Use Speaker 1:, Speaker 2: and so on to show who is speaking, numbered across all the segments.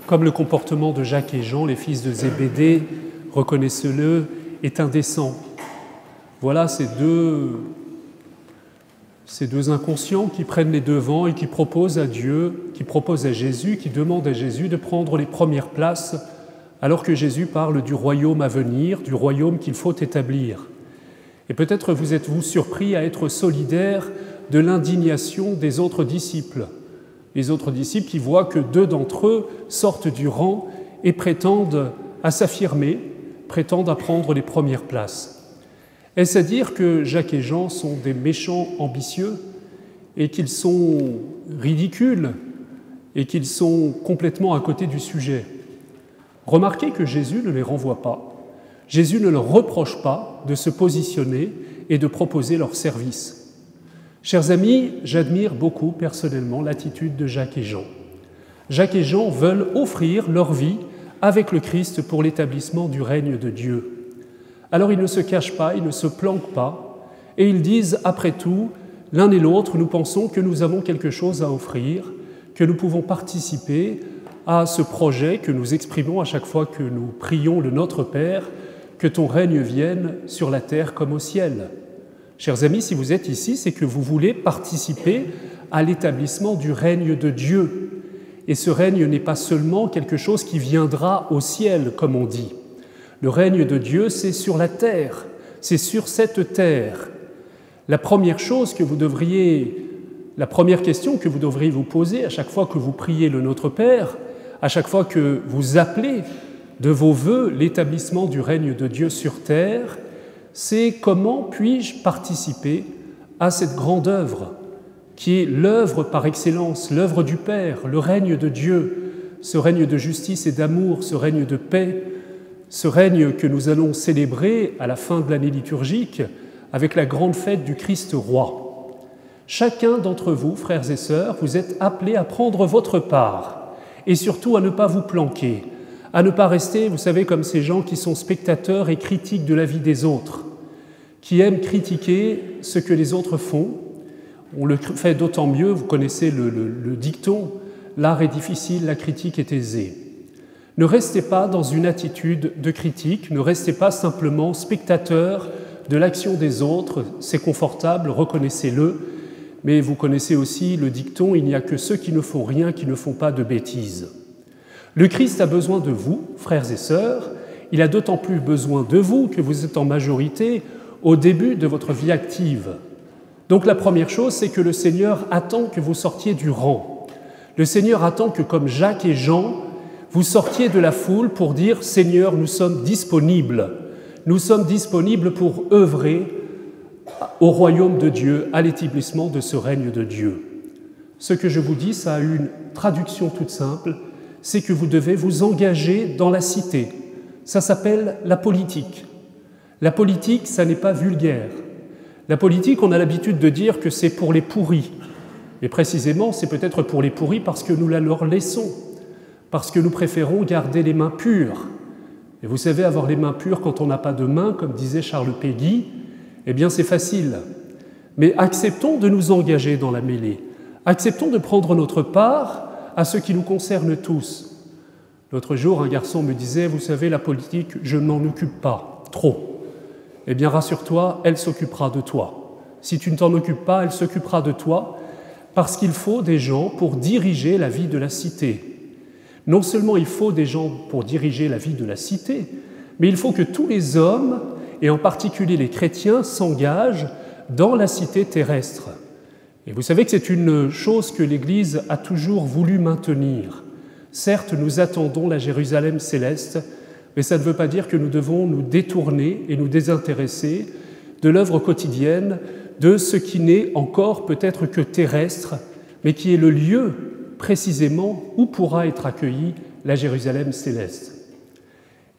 Speaker 1: comme le comportement de Jacques et Jean, les fils de Zébédée, reconnaissez-le, est indécent. Voilà ces deux inconscients qui prennent les devants et qui proposent à Dieu, qui proposent à Jésus, qui demandent à Jésus de prendre les premières places, alors que Jésus parle du royaume à venir, du royaume qu'il faut établir. Et peut-être vous êtes-vous surpris à être solidaire de l'indignation des autres disciples. Les autres disciples qui voient que 2 d'entre eux sortent du rang et prétendent à s'affirmer, prétendent à prendre les premières places. Est-ce à dire que Jacques et Jean sont des méchants ambitieux et qu'ils sont ridicules et qu'ils sont complètement à côté du sujet? Remarquez que Jésus ne les renvoie pas. Jésus ne leur reproche pas de se positionner et de proposer leur service. Chers amis, j'admire beaucoup personnellement l'attitude de Jacques et Jean. Jacques et Jean veulent offrir leur vie avec le Christ pour l'établissement du règne de Dieu. Alors ils ne se cachent pas, ils ne se planquent pas, et ils disent, après tout, l'un et l'autre, nous pensons que nous avons quelque chose à offrir, que nous pouvons participer à ce projet que nous exprimons à chaque fois que nous prions le Notre Père, que ton règne vienne sur la terre comme au ciel. Chers amis, si vous êtes ici, c'est que vous voulez participer à l'établissement du règne de Dieu. Et ce règne n'est pas seulement quelque chose qui viendra au ciel, comme on dit. Le règne de Dieu, c'est sur la terre, c'est sur cette terre. La première question que vous devriez vous poser à chaque fois que vous priez le Notre Père, à chaque fois que vous appelez de vos vœux l'établissement du règne de Dieu sur terre, c'est comment puis-je participer à cette grande œuvre qui est l'œuvre par excellence, l'œuvre du Père, le règne de Dieu, ce règne de justice et d'amour, ce règne de paix, ce règne que nous allons célébrer à la fin de l'année liturgique avec la grande fête du Christ roi. Chacun d'entre vous, frères et sœurs, vous êtes appelés à prendre votre part et surtout à ne pas vous planquer, à ne pas rester, vous savez, comme ces gens qui sont spectateurs et critiques de la vie des autres, qui aiment critiquer ce que les autres font. On le fait d'autant mieux, vous connaissez le dicton, l'art est difficile, la critique est aisée. Ne restez pas dans une attitude de critique, ne restez pas simplement spectateur de l'action des autres, c'est confortable, reconnaissez-le, mais vous connaissez aussi le dicton, il n'y a que ceux qui ne font rien, qui ne font pas de bêtises. Le Christ a besoin de vous, frères et sœurs, il a d'autant plus besoin de vous que vous êtes en majorité au début de votre vie active. Donc la première chose, c'est que le Seigneur attend que vous sortiez du rang. Le Seigneur attend que, comme Jacques et Jean, vous sortiez de la foule pour dire « Seigneur, nous sommes disponibles pour œuvrer au royaume de Dieu, à l'établissement de ce règne de Dieu. » Ce que je vous dis, ça a une traduction toute simple, c'est que vous devez vous engager dans la cité. Ça s'appelle la politique. La politique, ça n'est pas vulgaire. La politique, on a l'habitude de dire que c'est pour les pourris. Mais précisément, c'est peut-être pour les pourris parce que nous la leur laissons, parce que nous préférons garder les mains pures. Et vous savez, avoir les mains pures quand on n'a pas de main, comme disait Charles Péguy, eh bien c'est facile. Mais acceptons de nous engager dans la mêlée. Acceptons de prendre notre part à ce qui nous concerne tous. L'autre jour, un garçon me disait « Vous savez, la politique, je ne m'en occupe pas, trop. » Eh bien, rassure-toi, elle s'occupera de toi. Si tu ne t'en occupes pas, elle s'occupera de toi, parce qu'il faut des gens pour diriger la vie de la cité. Non seulement il faut des gens pour diriger la vie de la cité, mais il faut que tous les hommes, et en particulier les chrétiens, s'engagent dans la cité terrestre. Et vous savez que c'est une chose que l'Église a toujours voulu maintenir. Certes, nous attendons la Jérusalem céleste, mais ça ne veut pas dire que nous devons nous détourner et nous désintéresser de l'œuvre quotidienne, de ce qui n'est encore peut-être que terrestre, mais qui est le lieu précisément où pourra être accueillie la Jérusalem céleste.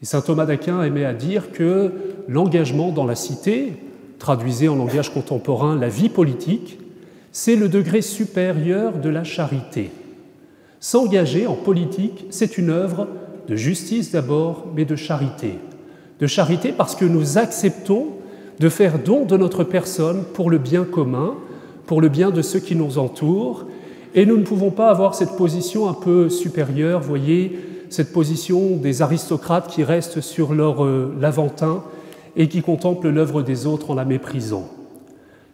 Speaker 1: Et saint Thomas d'Aquin aimait à dire que l'engagement dans la cité, traduisé en langage contemporain la vie politique, c'est le degré supérieur de la charité. S'engager en politique, c'est une œuvre de justice d'abord, mais de charité. De charité parce que nous acceptons de faire don de notre personne pour le bien commun, pour le bien de ceux qui nous entourent, et nous ne pouvons pas avoir cette position un peu supérieure, voyez, cette position des aristocrates qui restent sur leur laventin et qui contemplent l'œuvre des autres en la méprisant.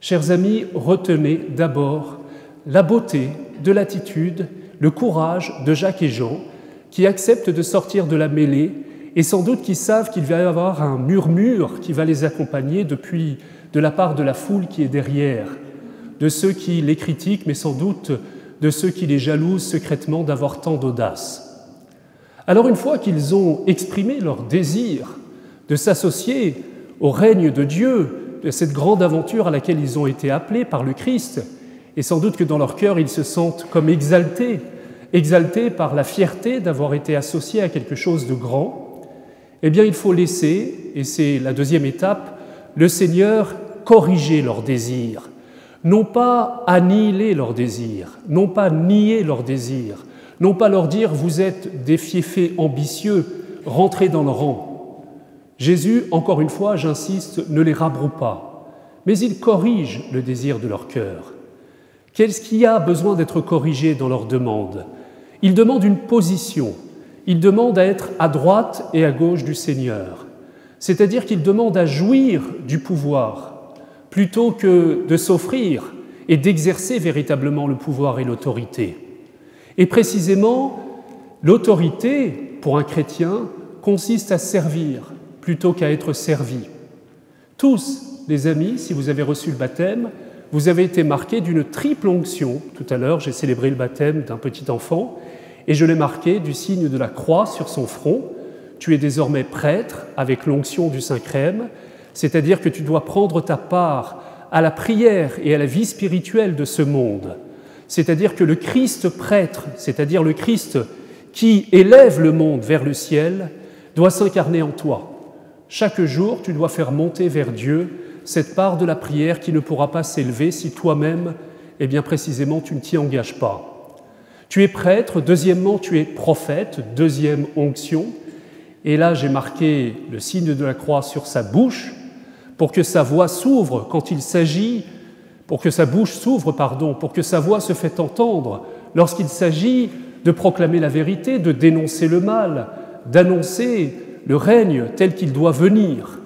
Speaker 1: Chers amis, retenez d'abord la beauté de l'attitude, le courage de Jacques et Jean, qui acceptent de sortir de la mêlée et sans doute qui savent qu'il va y avoir un murmure qui va les accompagner de la part de la foule qui est derrière, de ceux qui les critiquent, mais sans doute de ceux qui les jalousent secrètement d'avoir tant d'audace. Alors une fois qu'ils ont exprimé leur désir de s'associer au règne de Dieu, de cette grande aventure à laquelle ils ont été appelés par le Christ, et sans doute que dans leur cœur ils se sentent comme exaltés par la fierté d'avoir été associés à quelque chose de grand, eh bien il faut laisser, et c'est la deuxième étape, le Seigneur corriger leurs désirs, non pas annihiler leurs désirs, non pas nier leurs désirs, non pas leur dire « vous êtes des fiefés ambitieux, rentrez dans le rang ». Jésus, encore une fois, j'insiste, ne les rabroue pas, mais il corrige le désir de leur cœur. Qu'est-ce qui a besoin d'être corrigé dans leur demande? Ils demandent une position, ils demandent à être à droite et à gauche du Seigneur, c'est-à-dire qu'ils demandent à jouir du pouvoir, plutôt que de s'offrir et d'exercer véritablement le pouvoir et l'autorité. Et précisément, l'autorité, pour un chrétien, consiste à servir plutôt qu'à être servi. Tous, les amis, si vous avez reçu le baptême, vous avez été marqués d'une triple onction. Tout à l'heure, j'ai célébré le baptême d'un petit enfant et je l'ai marqué du signe de la croix sur son front. Tu es désormais prêtre avec l'onction du Saint-Crème, c'est-à-dire que tu dois prendre ta part à la prière et à la vie spirituelle de ce monde. C'est-à-dire que le Christ prêtre, c'est-à-dire le Christ qui élève le monde vers le ciel, doit s'incarner en toi. Chaque jour, tu dois faire monter vers Dieu cette part de la prière qui ne pourra pas s'élever si toi-même, eh bien précisément, tu ne t'y engages pas. Tu es prêtre, deuxièmement, tu es prophète, deuxième onction. Et là, j'ai marqué le signe de la croix sur sa bouche pour que sa voix s'ouvre quand il s'agit, pour que sa bouche s'ouvre, pour que sa voix se fait entendre lorsqu'il s'agit de proclamer la vérité, de dénoncer le mal, d'annoncer le règne tel qu'il doit venir.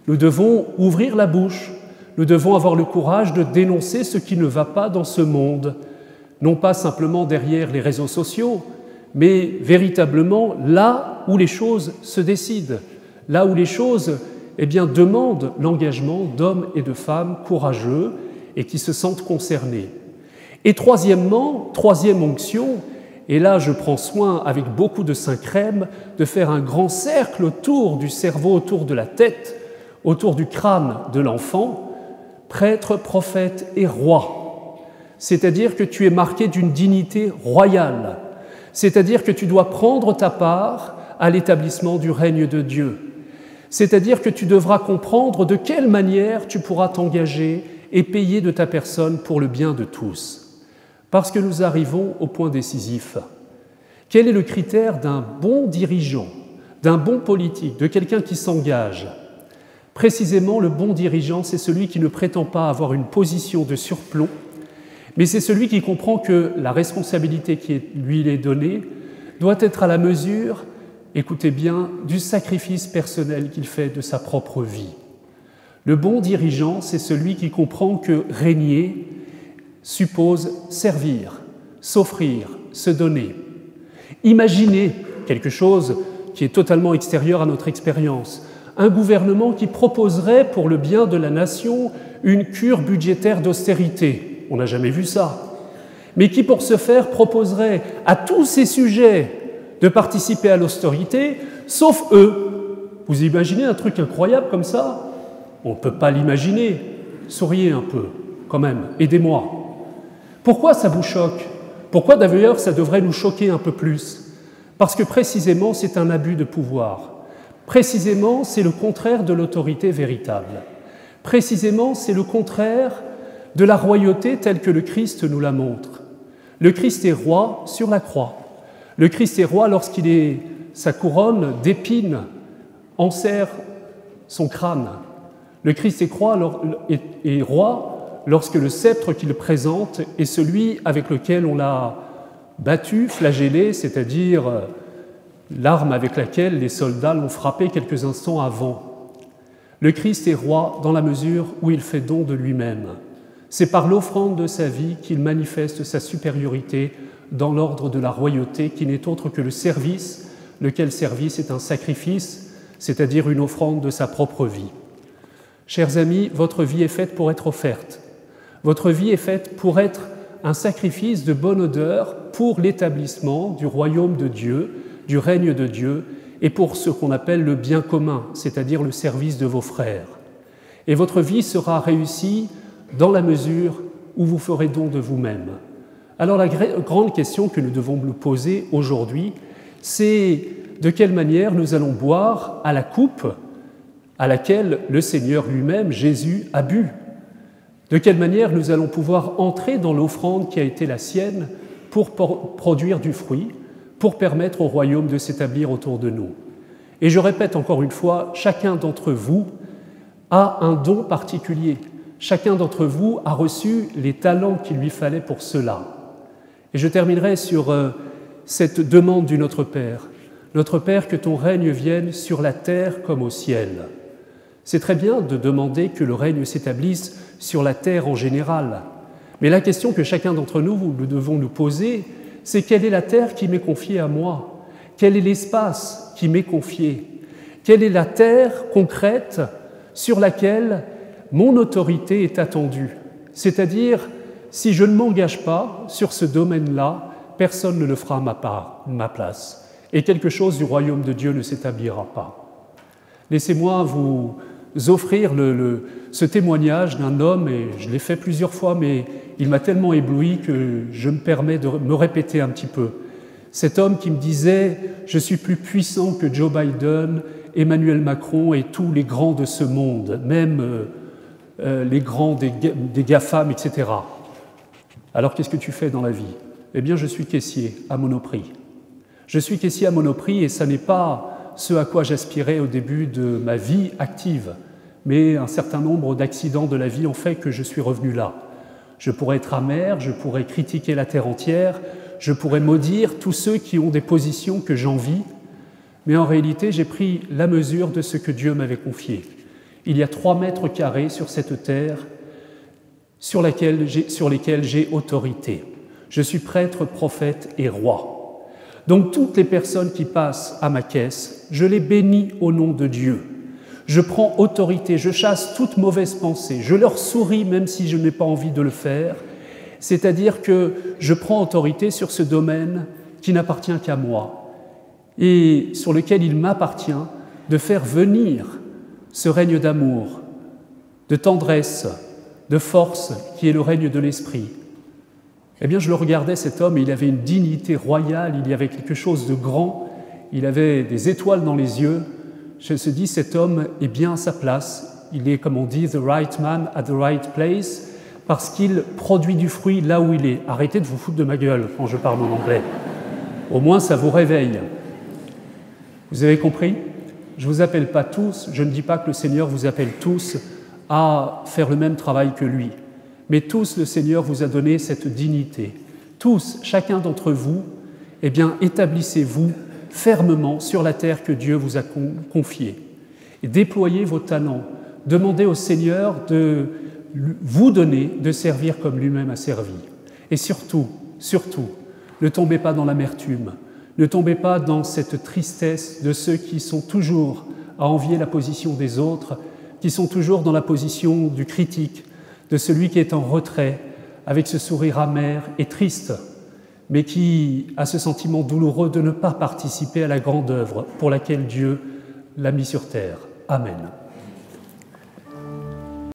Speaker 1: Nous devons ouvrir la bouche, nous devons avoir le courage de dénoncer ce qui ne va pas dans ce monde, non pas simplement derrière les réseaux sociaux, mais véritablement là où les choses se décident, là où les choses demandent l'engagement d'hommes et de femmes courageux et qui se sentent concernés. Et troisièmement, troisième onction, et là je prends soin avec beaucoup de Saint-Crème de faire un grand cercle autour du cerveau, autour de la tête, autour du crâne de l'enfant, prêtre, prophète et roi. C'est-à-dire que tu es marqué d'une dignité royale, c'est-à-dire que tu dois prendre ta part à l'établissement du règne de Dieu. C'est-à-dire que tu devras comprendre de quelle manière tu pourras t'engager et payer de ta personne pour le bien de tous. Parce que nous arrivons au point décisif. Quel est le critère d'un bon dirigeant, d'un bon politique, de quelqu'un qui s'engage? Précisément, le bon dirigeant, c'est celui qui ne prétend pas avoir une position de surplomb, mais c'est celui qui comprend que la responsabilité qui lui est donnée doit être à la mesure, écoutez bien, du sacrifice personnel qu'il fait de sa propre vie. Le bon dirigeant, c'est celui qui comprend que régner suppose servir, s'offrir, se donner. Imaginez quelque chose qui est totalement extérieur à notre expérience. Un gouvernement qui proposerait pour le bien de la nation une cure budgétaire d'austérité. On n'a jamais vu ça. Mais qui, pour ce faire, proposerait à tous ces sujets de participer à l'austérité, sauf eux. Vous imaginez un truc incroyable comme ça? On ne peut pas l'imaginer. Souriez un peu, quand même, aidez-moi. Pourquoi ça vous choque? Pourquoi d'ailleurs ça devrait nous choquer un peu plus? Parce que précisément c'est un abus de pouvoir. Précisément c'est le contraire de l'autorité véritable. Précisément c'est le contraire de la royauté telle que le Christ nous la montre. Le Christ est roi sur la croix. Le Christ est roi sa couronne d'épines enserre son crâne. Le Christ est roi lorsque le sceptre qu'il présente est celui avec lequel on l'a battu, flagellé, c'est-à-dire l'arme avec laquelle les soldats l'ont frappé quelques instants avant. Le Christ est roi dans la mesure où il fait don de lui-même. C'est par l'offrande de sa vie qu'il manifeste sa supériorité dans l'ordre de la royauté qui n'est autre que le service, lequel service est un sacrifice, c'est-à-dire une offrande de sa propre vie. Chers amis, votre vie est faite pour être offerte. Votre vie est faite pour être un sacrifice de bonne odeur pour l'établissement du royaume de Dieu, du règne de Dieu, et pour ce qu'on appelle le bien commun, c'est-à-dire le service de vos frères. Et votre vie sera réussie dans la mesure où vous ferez don de vous-même. Alors la grande question que nous devons nous poser aujourd'hui, c'est de quelle manière nous allons boire à la coupe à laquelle le Seigneur lui-même, Jésus, a bu. De quelle manière nous allons pouvoir entrer dans l'offrande qui a été la sienne pour produire du fruit, pour permettre au royaume de s'établir autour de nous. Et je répète encore une fois, chacun d'entre vous a un don particulier. Chacun d'entre vous a reçu les talents qu'il lui fallait pour cela. Et je terminerai sur cette demande du Notre Père. Notre Père, que ton règne vienne sur la terre comme au ciel. C'est très bien de demander que le règne s'établisse sur la terre en général. Mais la question que chacun d'entre nous devons nous poser, c'est quelle est la terre qui m'est confiée à moi? Quel est l'espace qui m'est confié? Quelle est la terre concrète sur laquelle mon autorité est attendue? C'est-à-dire, si je ne m'engage pas sur ce domaine-là, personne ne le fera à ma place. Et quelque chose du royaume de Dieu ne s'établira pas. Laissez-moi vous offrir ce témoignage d'un homme, et je l'ai fait plusieurs fois, mais il m'a tellement ébloui que je me permets de me répéter un petit peu. Cet homme qui me disait « Je suis plus puissant que Joe Biden, Emmanuel Macron et tous les grands de ce monde, même les grands des GAFAM, etc. » Alors qu'est-ce que tu fais dans la vie? Eh bien, je suis caissier à Monoprix. Je suis caissier à Monoprix et ça n'est pas ce à quoi j'aspirais au début de ma vie active, mais un certain nombre d'accidents de la vie ont fait que je suis revenu là. Je pourrais être amer, je pourrais critiquer la terre entière, je pourrais maudire tous ceux qui ont des positions que j'envie, mais en réalité, j'ai pris la mesure de ce que Dieu m'avait confié. Il y a 3 mètres carrés sur cette terre sur lesquels j'ai autorité. Je suis prêtre, prophète et roi. Donc toutes les personnes qui passent à ma caisse, je les bénis au nom de Dieu. Je prends autorité, je chasse toute mauvaise pensée, je leur souris même si je n'ai pas envie de le faire, c'est-à-dire que je prends autorité sur ce domaine qui n'appartient qu'à moi et sur lequel il m'appartient de faire venir ce règne d'amour, de tendresse, de force qui est le règne de l'Esprit. Eh bien, je le regardais, cet homme, et il avait une dignité royale, il y avait quelque chose de grand, il avait des étoiles dans les yeux. Je me suis dit, cet homme est bien à sa place, il est, comme on dit, the right man at the right place, parce qu'il produit du fruit là où il est. Arrêtez de vous foutre de ma gueule quand je parle en anglais. Au moins, ça vous réveille. Vous avez compris? Je ne vous appelle pas tous, je ne dis pas que le Seigneur vous appelle tous à faire le même travail que lui. Mais tous, le Seigneur vous a donné cette dignité. Tous, chacun d'entre vous, eh bien, établissez-vous fermement sur la terre que Dieu vous a confiée. Et déployez vos talents. Demandez au Seigneur de vous donner, de servir comme lui-même a servi. Et surtout, ne tombez pas dans l'amertume. Ne tombez pas dans cette tristesse de ceux qui sont toujours à envier la position des autres, qui sont toujours dans la position du critique, de celui qui est en retrait, avec ce sourire amer et triste, mais qui a ce sentiment douloureux de ne pas participer à la grande œuvre pour laquelle Dieu l'a mis sur terre. Amen.